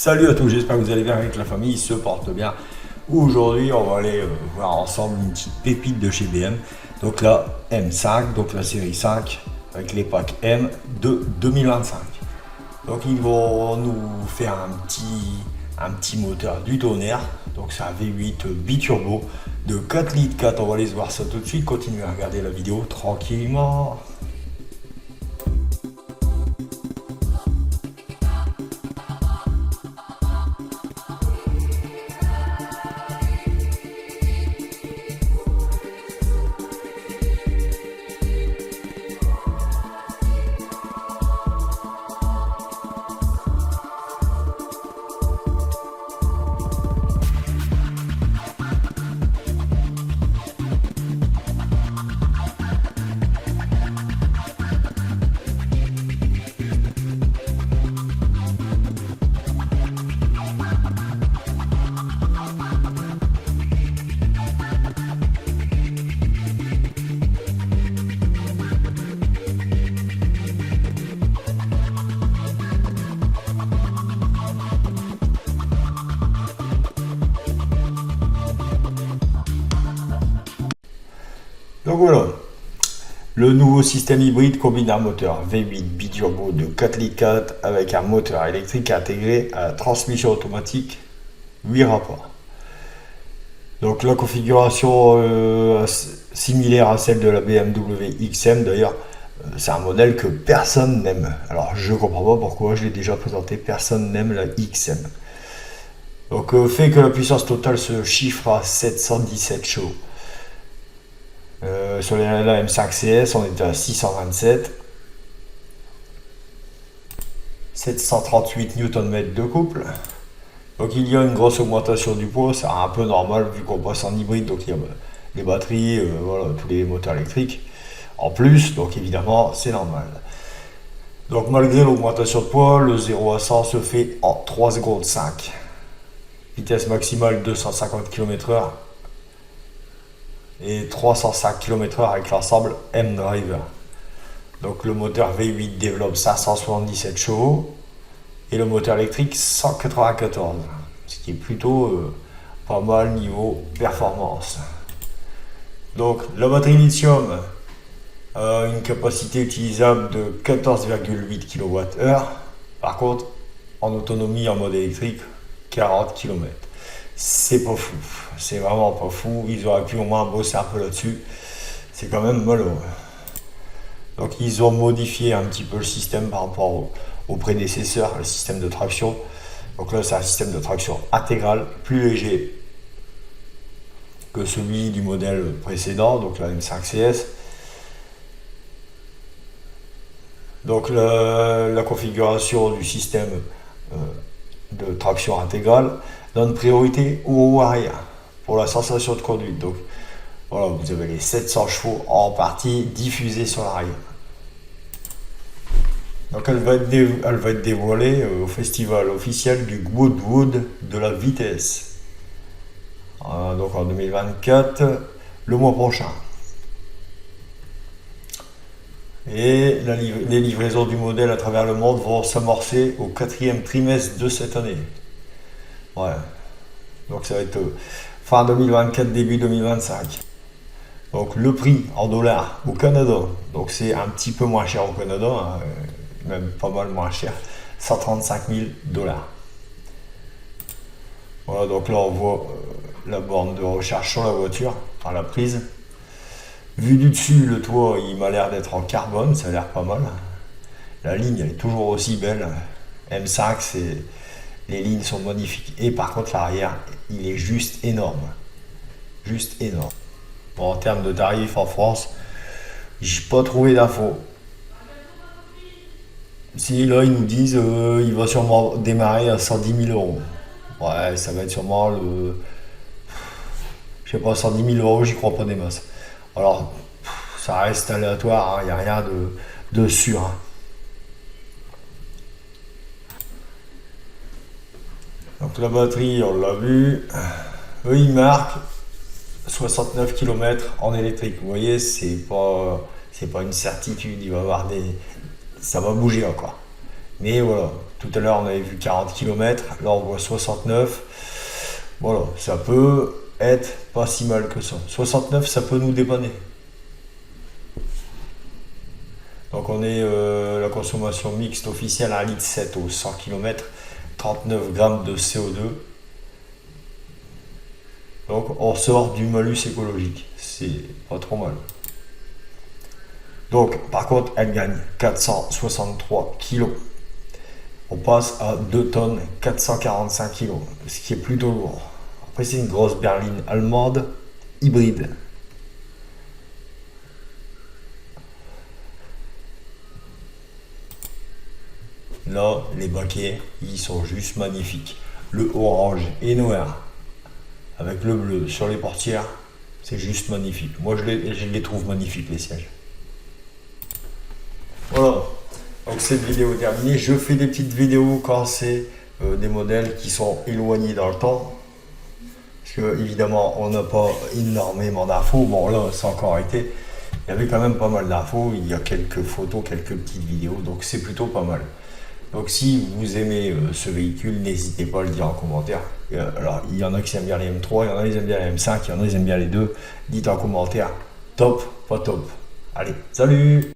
Salut à tous, j'espère que vous allez bien avec la famille, ils se portent bien. Aujourd'hui, on va aller voir ensemble une petite pépite de chez BM. Donc la M5, donc la série 5, avec les packs M de 2025. Donc ils vont nous faire un petit moteur du tonnerre. Donc c'est un V8 biturbo de 4 litres 4. On va aller voir ça tout de suite. Continuez à regarder la vidéo tranquillement. Donc voilà, le nouveau système hybride combine un moteur V8 biturbo de 4 litres 4 avec un moteur électrique intégré à la transmission automatique 8 rapports. Donc la configuration similaire à celle de la BMW XM, d'ailleurs c'est un modèle que personne n'aime. Alors je comprends pas pourquoi, je l'ai déjà présenté, personne n'aime la XM. Donc fait que la puissance totale se chiffre à 717 chevaux. Sur la M5CS, on était à 627, 738 Nm de couple. Donc il y a une grosse augmentation du poids, c'est un peu normal vu qu'on passe en hybride, donc il y a les batteries, voilà, tous les moteurs électriques en plus, donc évidemment c'est normal. Donc malgré l'augmentation de poids, le 0 à 100 se fait en 3 secondes 5. Vitesse maximale 250 km/h. Et 305 km/h avec l'ensemble M-Driver. Donc le moteur V8 développe 577 chevaux et le moteur électrique 194, ce qui est plutôt pas mal niveau performance. Donc la batterie lithium a une capacité utilisable de 14,8 kWh. Par contre, en autonomie en mode électrique, 40 km. C'est pas fou, c'est vraiment pas fou, ils auraient pu au moins bosser un peu là-dessus, c'est quand même malheureux. Donc ils ont modifié un petit peu le système par rapport au prédécesseur, le système de traction. Donc là c'est un système de traction intégral, plus léger que celui du modèle précédent, donc la M5CS. Donc la configuration du système de traction intégrale donne priorité au haut arrière pour la sensation de conduite. Donc voilà, vous avez les 700 chevaux en partie diffusés sur l'arrière. Donc elle va être dévoilée au festival officiel du Goodwood de la vitesse. Donc en 2024, le mois prochain. Et les livraisons du modèle à travers le monde vont s'amorcer au 4e trimestre de cette année. Ouais. Donc ça va être fin 2024, début 2025. Donc le prix en dollars au Canada, donc c'est un petit peu moins cher au Canada, hein, même pas mal moins cher, 135 000 $. Voilà, donc là on voit la borne de recharge sur la voiture, par la prise. Vu du dessus, le toit il m'a l'air d'être en carbone, ça a l'air pas mal. La ligne elle est toujours aussi belle. M5 les lignes sont magnifiques. Et par contre l'arrière il est juste énorme. Juste énorme. Bon, en termes de tarifs en France, j'ai pas trouvé d'infos. Si là ils nous disent il va sûrement démarrer à 110 000 €. Ouais, ça va être sûrement je sais pas, 110 000 €, j'y crois pas des masses. Alors, ça reste aléatoire, il n'y a rien de sûr. Hein. Donc la batterie, on l'a vu. Eux, ils marquent 69 km en électrique. Vous voyez, c'est pas une certitude. Il va y avoir ça va bouger encore. Mais voilà, Tout à l'heure, on avait vu 40 km. Là, on voit 69. Voilà, ça peut être pas si mal que ça. 69, ça peut nous dépanner. Donc, on est la consommation mixte officielle à 1,7 litre au 100 km, 39 grammes de CO2. Donc, on sort du malus écologique. C'est pas trop mal. Donc, par contre, elle gagne 463 kg. On passe à 2 tonnes 445 kg, ce qui est plutôt lourd. Après, c'est une grosse berline allemande hybride. Là, les baquets, ils sont juste magnifiques. Le orange et noir avec le bleu sur les portières, c'est juste magnifique. Moi, je les trouve magnifiques, les sièges. Voilà. Donc, cette vidéo est terminée. Je fais des petites vidéos quand c'est des modèles qui sont éloignés dans le temps. Parce que, évidemment, on n'a pas énormément d'infos. Bon, là, ça a encore été. Il y avait quand même pas mal d'infos. Il y a quelques photos, quelques petites vidéos. Donc, c'est plutôt pas mal. Donc, si vous aimez ce véhicule, n'hésitez pas à le dire en commentaire. Alors, il y en a qui aiment bien les M3, il y en a qui aiment bien les M5, il y en a qui aiment bien les deux. Dites en commentaire, top, pas top. Allez, salut!